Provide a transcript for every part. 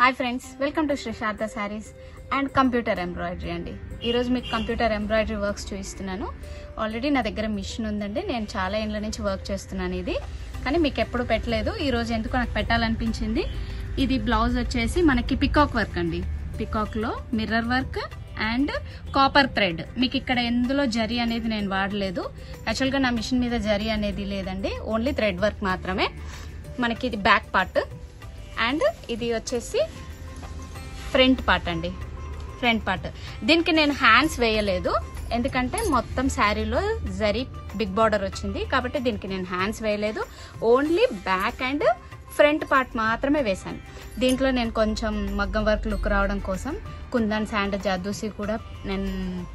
Hi friends, welcome to Shri Sharada Sarees and computer embroidery అండి. ఈరోజు మీకు కంప్యూటర్ ఎంబ్రాయిడరీ వర్క్స్ చూపిస్తున్నాను. ఆల్రెడీ నా దగ్గర మిషన్ ఉందండి. నేను చాలా ఏళ్ళ నుంచి వర్క్ చేస్తున్నాను ఇది, కానీ మీకు ఎప్పుడు పెట్టలేదు. ఈరోజు ఎందుకు నాకు పెట్టాలనిపించింది. ఇది బ్లౌజ్ వచ్చేసి మనకి పికాక్ వర్క్ అండి. పికాక్లో mirror work and copper thread. మీకు ఇక్కడ ఎందులో జరీ అనేది నేను వాడలేదు. యాక్చువల్గా నా మిషన్ మీద జరీ అనేది లేదండి, ఓన్లీ థ్రెడ్ వర్క్ మాత్రమే. మనకి ఇది బ్యాక్ పార్ట్ అండ్ ఇది వచ్చేసి ఫ్రంట్ పార్ట్ అండి. ఫ్రంట్ పార్ట్ దీనికి నేను హ్యాండ్స్ వేయలేదు, ఎందుకంటే మొత్తం శారీలో జరీ బిగ్ బార్డర్ వచ్చింది కాబట్టి దీనికి నేను హ్యాండ్స్ వేయలేదు. Only back and front part మాత్రమే వేశాను. దీంట్లో నేను కొంచెం మగ్గం వర్క్ లుక్ రావడం కోసం కుందన్స్ అండ్ జాదూసి కూడా నేను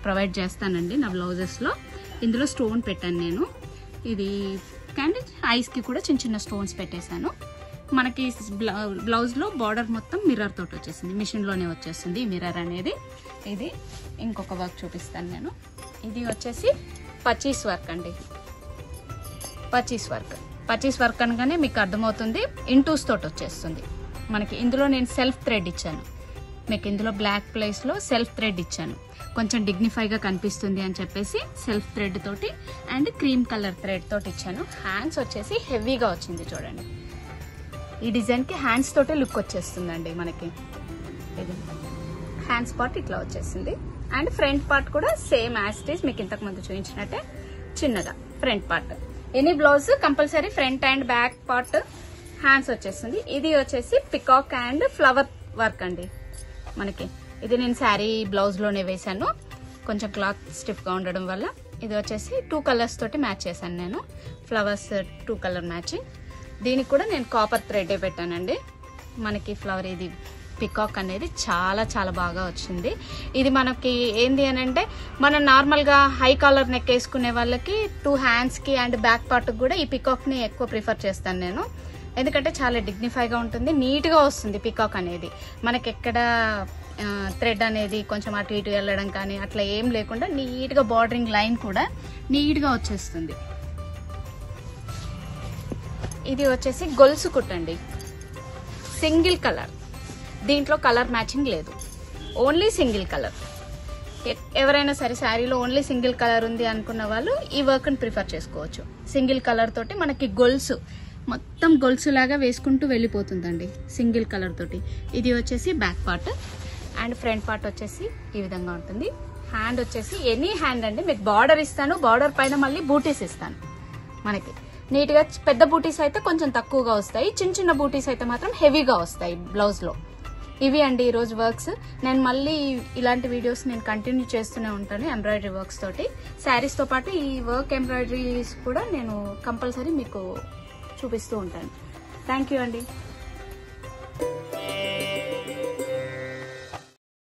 ప్రొవైడ్ చేస్తానండి నా బ్లౌజెస్లో. ఇందులో స్టోన్ పెట్టాను నేను. ఇది అండ్ ఐస్కి కూడా చిన్న చిన్న స్టోన్స్ పెట్టేశాను. మనకి బ్లౌజ్లో బార్డర్ మొత్తం మిర్రర్ తోటి వచ్చేసింది, మిషన్లోనే వచ్చేస్తుంది ఈ మిర్రర్ అనేది. ఇది ఇంకొక వర్క్ చూపిస్తాను నేను. ఇది వచ్చేసి పచీస్ వర్క్ అండి. పచీస్ వర్క్ అనగానే మీకు అర్థమవుతుంది, ఇంటూస్ తోటి వచ్చేస్తుంది మనకి. ఇందులో నేను సెల్ఫ్ థ్రెడ్ ఇచ్చాను మీకు. ఇందులో బ్లాక్ ప్లేస్లో సెల్ఫ్ థ్రెడ్ ఇచ్చాను, కొంచెం డిగ్నిఫైగా కనిపిస్తుంది అని చెప్పేసి సెల్ఫ్ థ్రెడ్ తోటి అండ్ క్రీమ్ కలర్ థ్రెడ్ తోటి ఇచ్చాను. హ్యాండ్స్ వచ్చేసి హెవీగా వచ్చింది చూడండి. ఈ డిజైన్కి హ్యాండ్స్ తోటే లుక్ వచ్చేస్తుందండి మనకి. ఇది హ్యాండ్స్ పార్ట్ ఇట్లా వచ్చేసింది అండ్ ఫ్రంట్ పార్ట్ కూడా సేమ్ యాజ్ ఇట్ ఈస్ మీకు ఇంతకు ముందు చూపించినట్టే చిన్నగా front part. Any blouse compulsory front and back part hands వచ్చేస్తుంది. ఇది వచ్చేసి పికాక్ అండ్ ఫ్లవర్ వర్క్ అండి మనకి. ఇది నేను శారీ బ్లౌజ్ లోనే వేసాను, కొంచెం క్లాత్ స్టిఫ్ గా ఉండడం వల్ల. ఇది వచ్చేసి 2 కలర్స్ తోటి మ్యాచ్ చేశాను నేను, ఫ్లవర్స్ 2 కలర్ మ్యాచింగ్. దీనికి కూడా నేను కాపర్ థ్రెడ్ పెట్టానండి మనకి. ఫ్లవర్ ఇది పికాక్ అనేది చాలా చాలా బాగా వచ్చింది. ఇది మనకి ఏంది అని అంటే, మనం నార్మల్గా హై కాలర్ నెక్ వేసుకునే వాళ్ళకి 2 హ్యాండ్స్కి అండ్ బ్యాక్ పార్ట్కి కూడా ఈ పికాక్ని ఎక్కువ ప్రిఫర్ చేస్తాను నేను, ఎందుకంటే చాలా డిగ్నిఫైగా ఉంటుంది, నీట్గా వస్తుంది పికాక్ అనేది. మనకి ఎక్కడ థ్రెడ్ అనేది కొంచెం అటు ఇటు వెళ్ళడం కానీ అట్లా ఏం లేకుండా నీట్గా బార్డరింగ్ లైన్ కూడా నీట్గా వచ్చేస్తుంది. ఇది వచ్చేసి గొలుసు కుట్టండి, సింగిల్ కలర్. దీంట్లో కలర్ మ్యాచింగ్ లేదు, ఓన్లీ సింగిల్ కలర్. ఎవరైనా సరే శారీలో ఓన్లీ సింగిల్ కలర్ ఉంది అనుకున్న వాళ్ళు ఈ వర్క్ని ప్రిఫర్ చేసుకోవచ్చు. సింగిల్ కలర్ తోటి మనకి గొలుసు మొత్తం గొలుసు లాగా వేసుకుంటూ వెళ్ళిపోతుందండి సింగిల్ కలర్ తోటి. ఇది వచ్చేసి back part and front part వచ్చేసి ఈ విధంగా ఉంటుంది. హ్యాండ్ వచ్చేసి ఎనీ హ్యాండ్ అండి, మీకు బార్డర్ ఇస్తాను, బార్డర్ పైన మళ్ళీ బూటీస్ ఇస్తాను మనకి. నీట్గా పెద్ద బూటీస్ అయితే కొంచెం తక్కువగా వస్తాయి, చిన్న చిన్న బూటీస్ అయితే మాత్రం హెవీగా వస్తాయి బ్లౌజ్లో. ఇవి అండి ఈరోజు వర్క్స్. నేను మళ్ళీ ఇలాంటి వీడియోస్ నేను కంటిన్యూ చేస్తూనే ఉంటాను ఎంబ్రాయిడరీ వర్క్స్ తోటి. శారీస్తో పాటు ఈ వర్క్ ఎంబ్రాయిడరీస్ కూడా నేను కంపల్సరీ మీకు చూపిస్తూ ఉంటాను. థ్యాంక్ యూ అండి.